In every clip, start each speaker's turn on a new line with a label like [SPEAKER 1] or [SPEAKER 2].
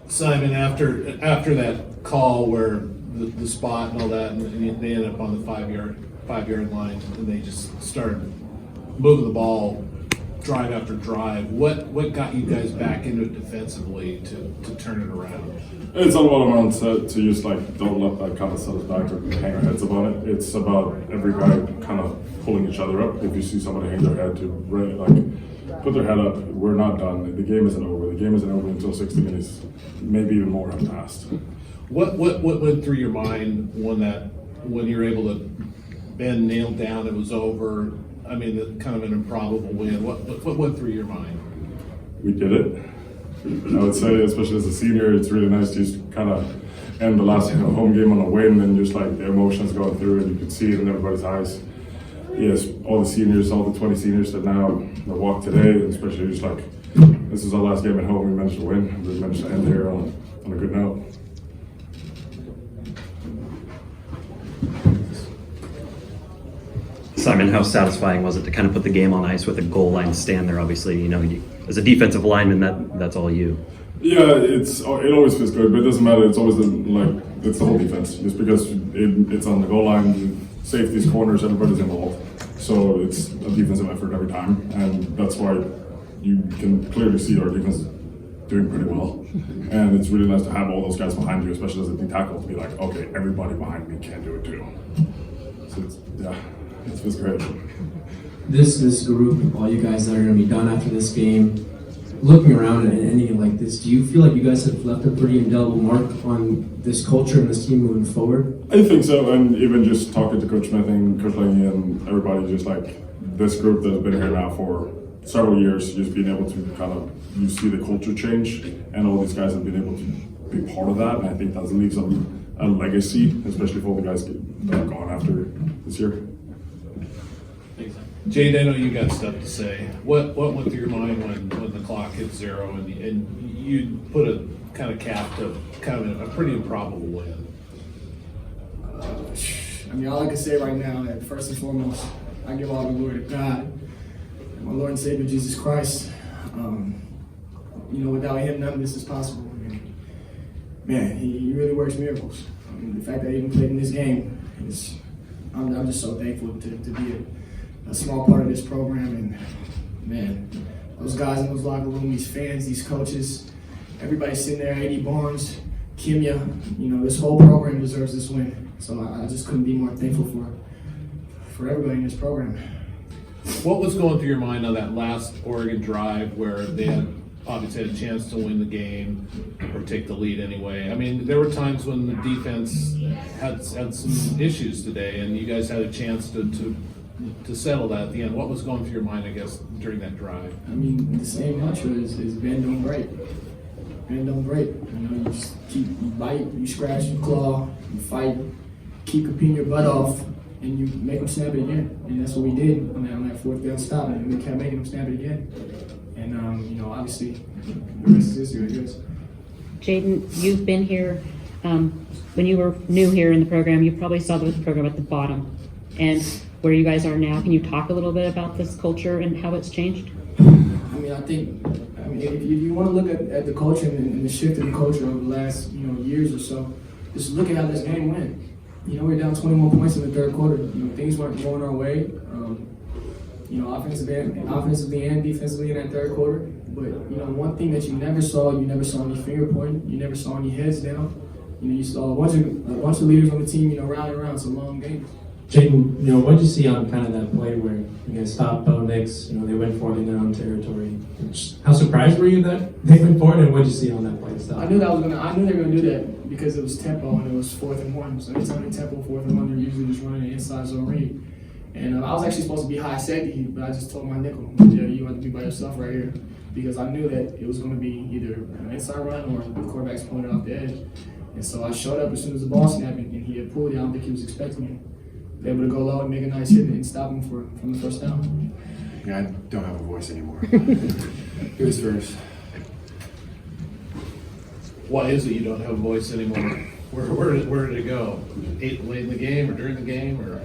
[SPEAKER 1] Simon, after that call where the spot and all that, and they ended up on the five-yard line, and they just started moving the ball drive after drive. What got you guys back into it defensively to turn it around?
[SPEAKER 2] It's a lot of mindset to just don't let that kind of set us back or hang our heads about it. It's about every guy kind of pulling each other up. If you see somebody hang their head to put their head up, we're not done. The game isn't over. The game isn't over until 60 minutes, maybe even more have passed.
[SPEAKER 1] What went through your mind when you were able to Ben nailed down it was over? I mean, kind of an improbable win. What went through your mind?
[SPEAKER 2] We did it. I would say, especially as a senior, it's really nice to just kind of end the last home game on a win and just the emotions going through, and you could see it in everybody's eyes. Yes, all the seniors, all the 20 seniors that walk today, and especially just this is our last game at home. We managed to win. We managed to end here on a good note.
[SPEAKER 3] Simon, how satisfying was it to kind of put the game on ice with a goal line stand there? Obviously, as a defensive lineman, that's all you.
[SPEAKER 2] Yeah, it always feels good, but it doesn't matter. It's always it's the whole defense. Just because it's on the goal line, safeties, corners, everybody's involved. So it's a defensive effort every time, and that's why you can clearly see our defense doing pretty well. And it's really nice to have all those guys behind you, especially as a D tackle, to be like, okay, everybody behind me can do it too. So it feels great.
[SPEAKER 4] This group, all you guys that are going to be done after this game, looking around at anything like this, do you feel like you guys have left a pretty indelible mark on this culture and this team moving forward?
[SPEAKER 2] I think so, and even just talking to Coach Smith and Coach Lange and everybody, just this group that's been here now for several years, just being able to you see the culture change, and all these guys have been able to be part of that, and I think that leaves a legacy, especially for all the guys that are gone after this year.
[SPEAKER 1] Jaydon, I know you got stuff to say. What went through your mind when the clock hit zero and you put a kind of cap to kind of a pretty improbable win?
[SPEAKER 5] All I can say right now that first and foremost, I give all the glory to God and my Lord and Savior Jesus Christ. Without Him, none of this is possible. Man, He really works miracles. The fact that I even played in this game I'm just so thankful to be a small part of this program, and man, those guys in those locker room, these fans, these coaches, everybody sitting there, A.D. Barnes, Kimya, this whole program deserves this win. So I just couldn't be more thankful for everybody in this program.
[SPEAKER 1] What was going through your mind on that last Oregon drive where they obviously had a chance to win the game or take the lead anyway? I mean, there were times when the defense had some issues today, and you guys had a chance to settle that at the end. What was going through your mind, I guess, during that drive?
[SPEAKER 5] The same mantra is bend, don't break. Bend, don't break. You just you bite, you scratch, you claw, you fight, keep competing your butt off, and you make them snap it again. And that's what we did on that fourth down stop, and we kept making them snap it again. And obviously, the rest is history, I guess.
[SPEAKER 6] Jaydon, you've been here, when you were new here in the program, you probably saw the program at the bottom. And where you guys are now, can you talk a little bit about this culture and how it's changed?
[SPEAKER 5] I think if you want to look at the culture and the shift in the culture over the last years or so, just look at how this game went. We're down 21 points in the third quarter. Things weren't going our way. Offensively and defensively in that third quarter. But one thing that you never saw any finger pointing. You never saw any heads down. You saw a bunch of leaders on the team, rallying around some long games.
[SPEAKER 4] Jaydon, what did you see on kind of that play where you guys stopped Bo Nix? They went for it in their own territory. How surprised were you that they went for it, and what did you see on that play?
[SPEAKER 5] I knew they were gonna do that because it was tempo and it was 4th and 1. So anytime they tempo 4th and 1, they're usually just running an inside zone read. And I was actually supposed to be high safety, but I just told my nickel, yeah, you have to be by yourself right here, because I knew that it was going to be either an inside run or the quarterback's pointed off the edge. And so I showed up as soon as the ball snapped, and he had pulled it. I don't think he was expecting me. Able to go low and make a nice hit and stop him from the first down.
[SPEAKER 7] Yeah, I don't have a voice anymore. Who's first?
[SPEAKER 1] Why is it you don't have a voice anymore? Where did it go? Late in the game or during the game? Or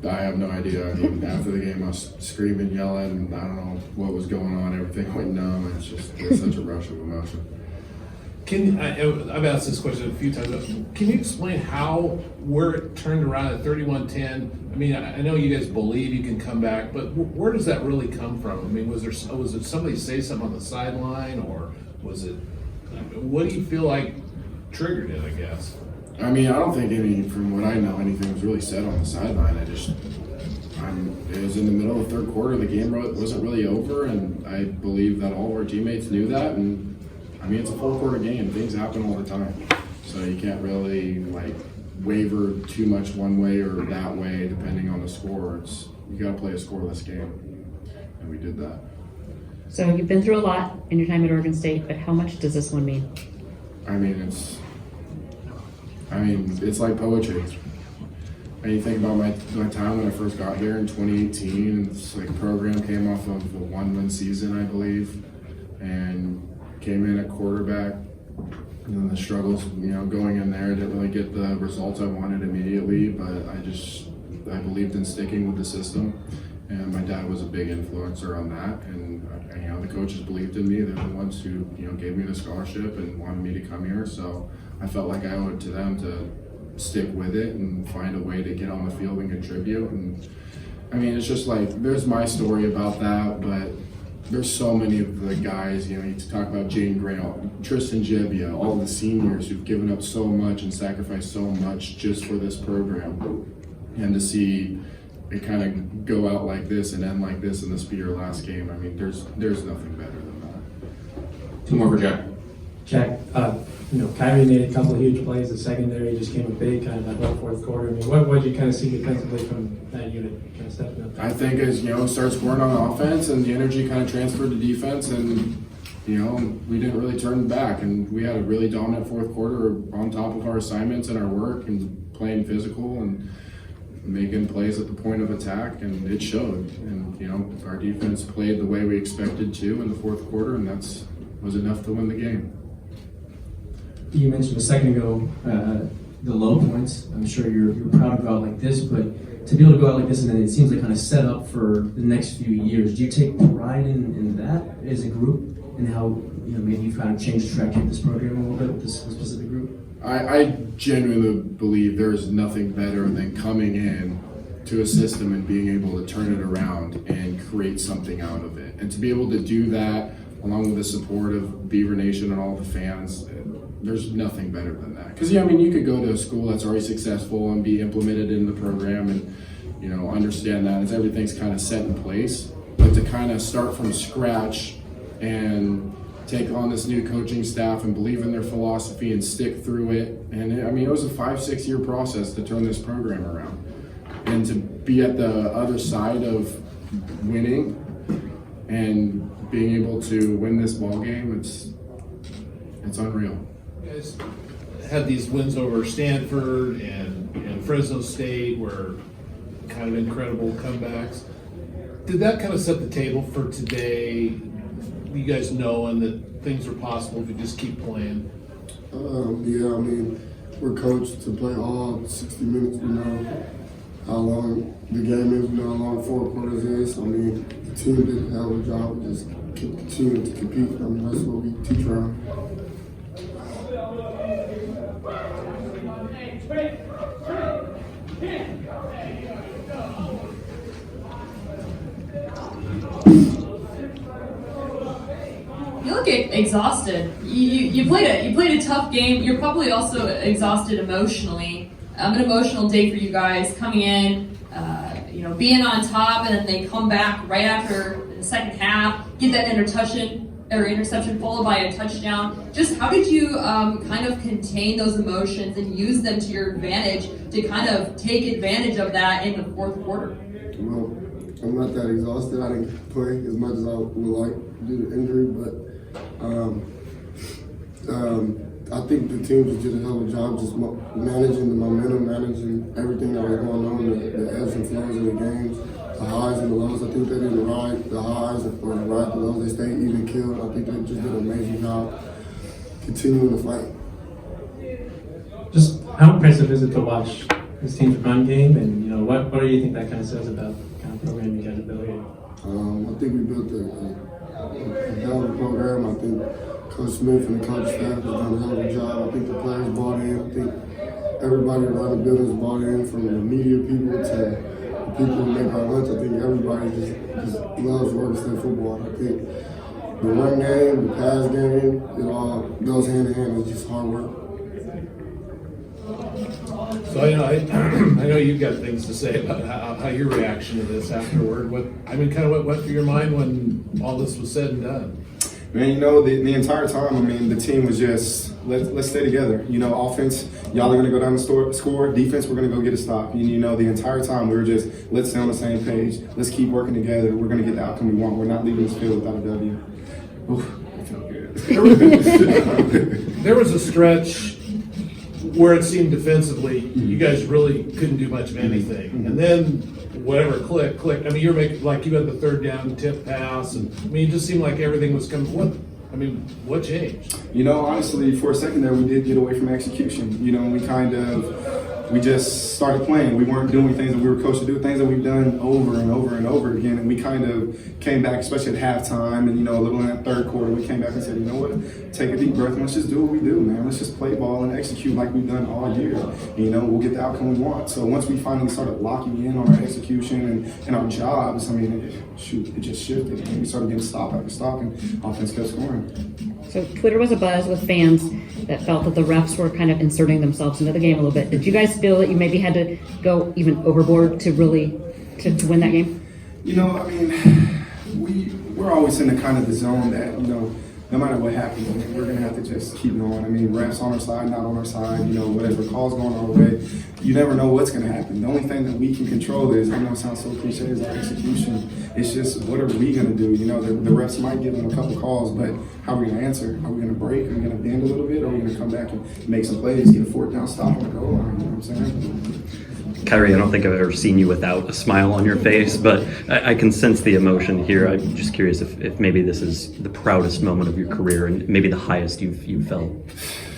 [SPEAKER 7] I have no idea. After the game, I was screaming, yelling. I don't know what was going on. Everything went numb. It's such a rush of emotion.
[SPEAKER 1] I've asked this question a few times, but can you explain where it turned around at 31-10? I mean, I know you guys believe you can come back, but where does that really come from? I mean, was it somebody say something on the sideline, or was it, what do you feel like triggered it, I guess?
[SPEAKER 7] I mean, I don't think from what I know, anything was really said on the sideline. It was in the middle of the third quarter. The game wasn't really over, and I believe that all of our teammates knew that. And I mean, it's a full-quarter game. Things happen all the time, so you can't really waver too much one way or that way depending on the score. You got to play a scoreless game, and we did that.
[SPEAKER 6] So you've been through a lot in your time at Oregon State, but how much does this one mean?
[SPEAKER 7] I mean, it's like poetry. And you think about my time when I first got here in 2018, it's like program came off of a 1-win season, I believe, and came in at quarterback. And then the struggles, going in there, didn't really get the results I wanted immediately, but I believed in sticking with the system. And my dad was a big influencer on that, and the coaches believed in me. They're the ones who gave me the scholarship and wanted me to come here. So I felt like I owed it to them to stick with it and find a way to get on the field and contribute. And I mean, it's just there's my story about that, but there's so many of the guys. You talk about Jaydon Grant, Tristan Jebbia, all the seniors who've given up so much and sacrificed so much just for this program, and to see it kind of go out like this and end like this and this be your last game. I mean, there's nothing better than that.
[SPEAKER 8] Two more for Jack.
[SPEAKER 4] Jack, Kyrei made a couple of huge plays. The secondary just came up big, kind of that whole fourth quarter. I mean, what did you kind of see defensively from that unit, kind of stepping up?
[SPEAKER 7] I think as start scoring on offense and the energy kind of transferred to defense, and we didn't really turn back, and we had a really dominant fourth quarter on top of our assignments and our work and playing physical and making plays at the point of attack, and it showed. And our defense played the way we expected to in the fourth quarter, and was enough to win the game.
[SPEAKER 4] You mentioned a second ago the low points. I'm sure you're proud to go out like this, but to be able to go out like this and then it seems like kind of set up for the next few years. Do you take pride in that as a group, and how maybe you've kind of changed the trajectory of this program a little bit with this specific group?
[SPEAKER 7] I genuinely believe there is nothing better than coming in to a system and being able to turn it around and create something out of it. And to be able to do that along with the support of Beaver Nation and all the fans, there's nothing better than that. Because you could go to a school that's already successful and be implemented in the program and understand that as everything's kind of set in place. But to kind of start from scratch and take on this new coaching staff and believe in their philosophy and stick through it. And it was a 5-6 year process to turn this program around. And to be at the other side of winning and being able to win this ball game, it's unreal.
[SPEAKER 1] You guys had these wins over Stanford and Fresno State, were kind of incredible comebacks. Did that kind of set the table for today? You guys knowing that things are possible if you just keep playing?
[SPEAKER 9] Yeah, we're coached to play all 60 minutes. We know how long the game is, we know how long 4 quarters is. The team did a hell of a job. We just continue to compete. That's what we teach around.
[SPEAKER 10] You look exhausted. You played a tough game. You're probably also exhausted emotionally. An emotional day for you guys coming in, being on top, and then they come back right after the second half, get that interception followed by a touchdown. Just how did you kind of contain those emotions and use them to your advantage to kind of take advantage of that in the fourth quarter?
[SPEAKER 9] Well, I'm not that exhausted. I didn't play as much as I would like due to injury, but I think the team just did a hell of a job just managing the momentum, managing everything that was going on, the ebbs and flows of the games, the highs and the lows. I think they didn't ride the highs or ride the lows. They stayed even keeled. I think they just did an amazing job continuing to fight.
[SPEAKER 4] Just how impressive is it to watch this team's run game, and what do you think that kind of says about the kind of program you guys are building?
[SPEAKER 9] I think we built a hell of a program. I think Coach Smith and the coach staff has done a hell of a job. I think the players bought in. I think everybody around the building's bought in, from the media people to the people who make our lunch. I think everybody just loves Oregon State football. I think the run game, the pass game, it all goes hand in hand. It's just hard work.
[SPEAKER 1] So I know you've got things to say about how your reaction to this afterward. What went through your mind when all this was said and done?
[SPEAKER 11] Man, you know, the entire time, I mean, the team was just, let's stay together. You know, offense, y'all are going to go down the score. Defense, we're going to go get a stop. And, you know, the entire time we were just, let's stay on the same page. Let's keep working together. We're going to get the outcome we want. We're not leaving this field without a W. Oof, I feel good.
[SPEAKER 1] There was a stretch where it seemed defensively you guys really couldn't do much of anything. And then whatever clicked. I mean, you're making, like, you had the third down tip pass, and I mean, it just seemed like everything was coming. What changed?
[SPEAKER 11] You know, honestly, for a second there, we did get away from execution. You know, we just started playing. We weren't doing things that we were coached to do, things that we've done over and over and over again. And we kind of came back, especially at halftime and, you know, a little in that third quarter, we came back and said, you know what, take a deep breath and let's just do what we do, man. Let's just play ball and execute like we've done all year. And, you know, we'll get the outcome we want. So once we finally started locking in on our execution and our jobs, I mean, it just shifted. And we started getting stop after stop, and offense kept scoring.
[SPEAKER 6] So Twitter was abuzz with fans that felt that the refs were kind of inserting themselves into the game a little bit. Did you guys feel that you maybe had to go even overboard to really to win that game?
[SPEAKER 11] You know, I mean, we're always in the kind of the zone that, you know, no matter what happens, we're going to have to just keep going. I mean, refs on our side, not on our side, you know, whatever calls going our way, you never know what's going to happen. The only thing that we can control is, I know it sounds so cliche, is our execution. It's just, what are we going to do? You know, the refs might give them a couple calls, but how are we going to answer? Are we going to break? Are we going to bend a little bit? Or are we going to come back and make some plays, get a fourth down stop on the goal line? You know what I'm saying?
[SPEAKER 3] Kyrei, I don't think I've ever seen you without a smile on your face, but I can sense the emotion here. I'm just curious if maybe this is the proudest moment of your career and maybe the highest you've felt.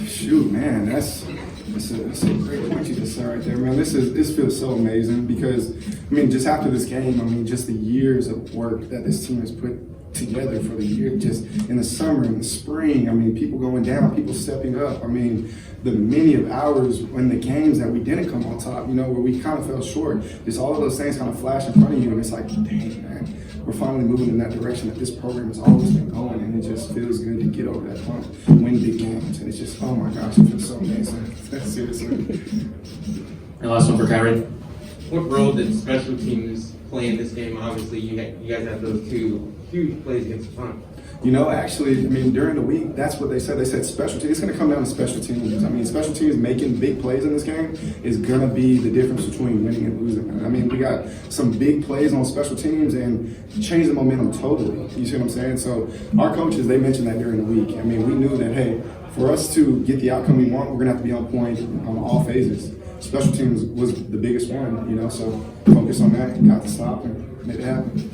[SPEAKER 11] Shoot, man, that's a great point you just said right there, man. This feels so amazing because, I mean, just after this game, I mean, just the years of work that this team has put together for the year, just in the summer, in the spring, I mean, people going down, people stepping up. I mean, the many of hours in the games that we didn't come on top, you know, where we kind of fell short, just all of those things kind of flash in front of you, and it's like, dang, man, we're finally moving in that direction that this program has always been going, and it just feels good to get over that hump, win big games, and it's just, oh my gosh, it feels so amazing. Seriously.
[SPEAKER 8] And last one for Kyrei. What role did special teams play in this game? Obviously, you guys have those two huge plays against the front.
[SPEAKER 11] You know, actually, I mean, during the week, that's what they said. They said special teams. It's going to come down to special teams. I mean, special teams making big plays in this game is going to be the difference between winning and losing. I mean, we got some big plays on special teams and changed the momentum totally. You see what I'm saying? So our coaches, they mentioned that during the week. I mean, we knew that, hey, for us to get the outcome we want, we're going to have to be on point on all phases. Special teams was the biggest one, you know, so focus on that, got to stop and make it happen.